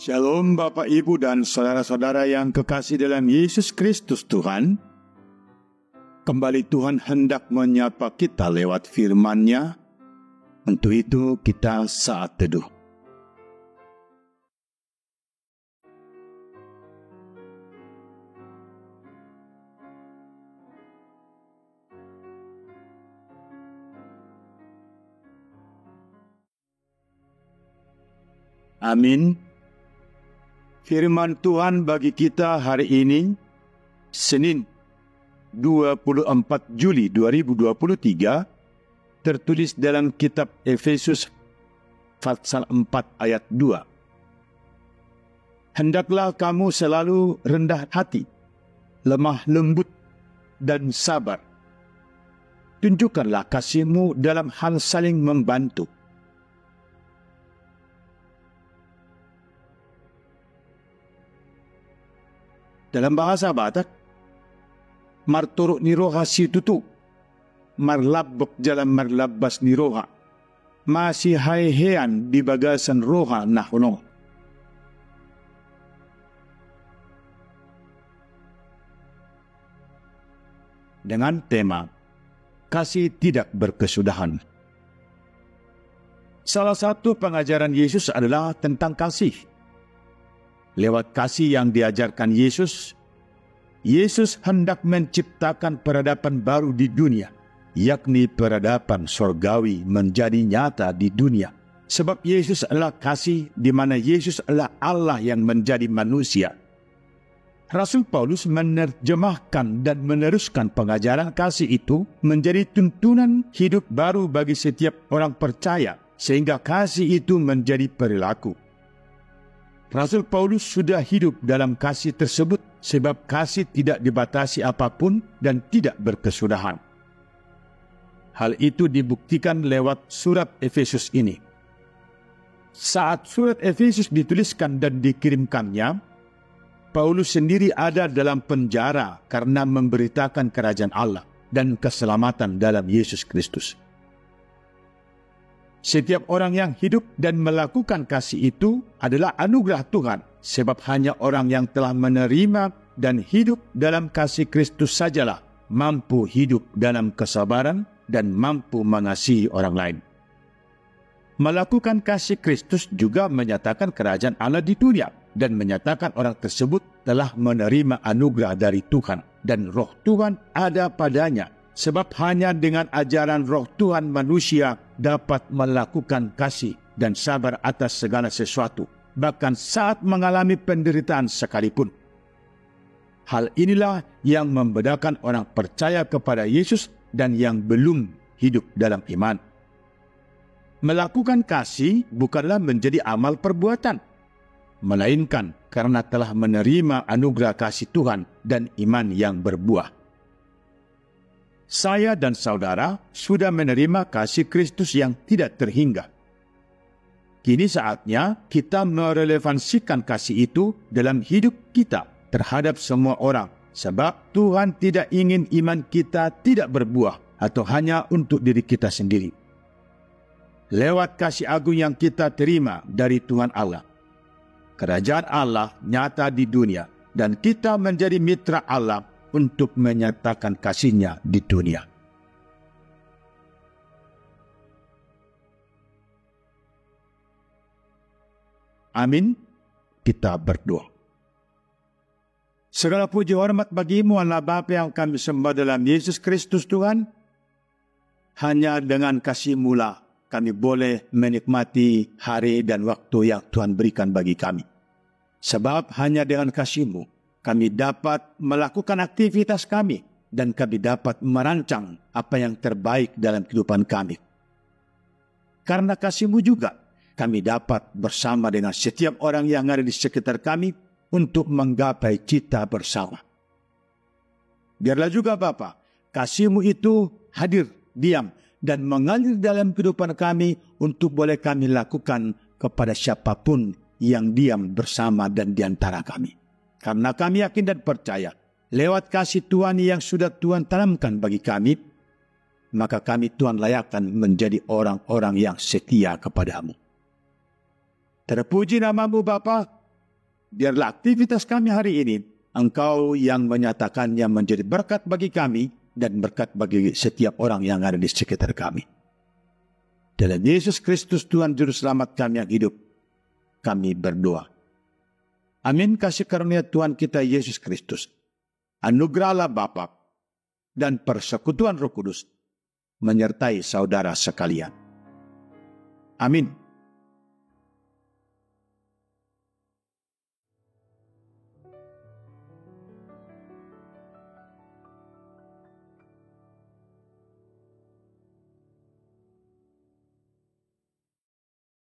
Shalom Bapak Ibu dan saudara-saudara yang kekasih dalam Yesus Kristus Tuhan. Kembali Tuhan hendak menyapa kita lewat firman-Nya. Untuk itu kita saat teduh. Amin. Firman Tuhan bagi kita hari ini, Senin 24 Juli 2023, tertulis dalam kitab Efesus pasal 4 ayat 2. Hendaklah kamu selalu rendah hati, lemah lembut, dan sabar. Tunjukkanlah kasihmu dalam hal saling membantu. Dalam bahasa Batak, marturuk niroha situtu, marlabbok jalan marlabbas niroha, masih haihean di bagasan roha nahono. Dengan tema, kasih tidak berkesudahan. Salah satu pengajaran Yesus adalah tentang kasih. Lewat kasih yang diajarkan Yesus, Yesus hendak menciptakan peradaban baru di dunia, yakni peradaban surgawi menjadi nyata di dunia. Sebab Yesus adalah kasih, di mana Yesus adalah Allah yang menjadi manusia. Rasul Paulus menerjemahkan dan meneruskan pengajaran kasih itu menjadi tuntunan hidup baru bagi setiap orang percaya, sehingga kasih itu menjadi perilaku. Rasul Paulus sudah hidup dalam kasih tersebut sebab kasih tidak dibatasi apapun dan tidak berkesudahan. Hal itu dibuktikan lewat surat Efesus ini. Saat surat Efesus dituliskan dan dikirimkannya, Paulus sendiri ada dalam penjara karena memberitakan kerajaan Allah dan keselamatan dalam Yesus Kristus. Setiap orang yang hidup dan melakukan kasih itu adalah anugerah Tuhan, sebab hanya orang yang telah menerima dan hidup dalam kasih Kristus sajalah mampu hidup dalam kesabaran dan mampu mengasihi orang lain. Melakukan kasih Kristus juga menyatakan kerajaan Allah di dunia dan menyatakan orang tersebut telah menerima anugerah dari Tuhan dan Roh Tuhan ada padanya. Sebab hanya dengan ajaran Roh Tuhan manusia dapat melakukan kasih dan sabar atas segala sesuatu, bahkan saat mengalami penderitaan sekalipun. Hal inilah yang membedakan orang percaya kepada Yesus dan yang belum hidup dalam iman. Melakukan kasih bukanlah menjadi amal perbuatan, melainkan karena telah menerima anugerah kasih Tuhan dan iman yang berbuah. Saya dan saudara sudah menerima kasih Kristus yang tidak terhingga. Kini saatnya kita merelevansikan kasih itu dalam hidup kita terhadap semua orang, sebab Tuhan tidak ingin iman kita tidak berbuah atau hanya untuk diri kita sendiri. Lewat kasih agung yang kita terima dari Tuhan Allah, kerajaan Allah nyata di dunia dan kita menjadi mitra Allah untuk menyatakan kasih-Nya di dunia. Amin. Kita berdoa. Segala puji hormat bagi-Mu Allah Bapa yang kami sembah dalam Yesus Kristus Tuhan. Hanya dengan kasih-Mu lah kami boleh menikmati hari dan waktu yang Tuhan berikan bagi kami. Sebab hanya dengan kasih-Mu kami dapat melakukan aktivitas kami dan kami dapat merancang apa yang terbaik dalam kehidupan kami. Karena kasih-Mu juga, kami dapat bersama dengan setiap orang yang ada di sekitar kami untuk menggapai cita bersama. Biarlah juga Bapa, kasih-Mu itu hadir, diam, dan mengalir dalam kehidupan kami untuk boleh kami lakukan kepada siapapun yang diam bersama dan di antara kami. Karena kami yakin dan percaya, lewat kasih Tuhan yang sudah Tuhan tanamkan bagi kami, maka kami Tuhan layakkan menjadi orang-orang yang setia kepada-Mu. Terpuji nama-Mu Bapa, biarlah aktivitas kami hari ini, Engkau yang menyatakannya menjadi berkat bagi kami dan berkat bagi setiap orang yang ada di sekitar kami. Dalam Yesus Kristus Tuhan Juru Selamat kami yang hidup, kami berdoa. Amin. Kasih karunia Tuhan kita Yesus Kristus, anugerah Allah Bapa, dan persekutuan Roh Kudus menyertai saudara sekalian. Amin.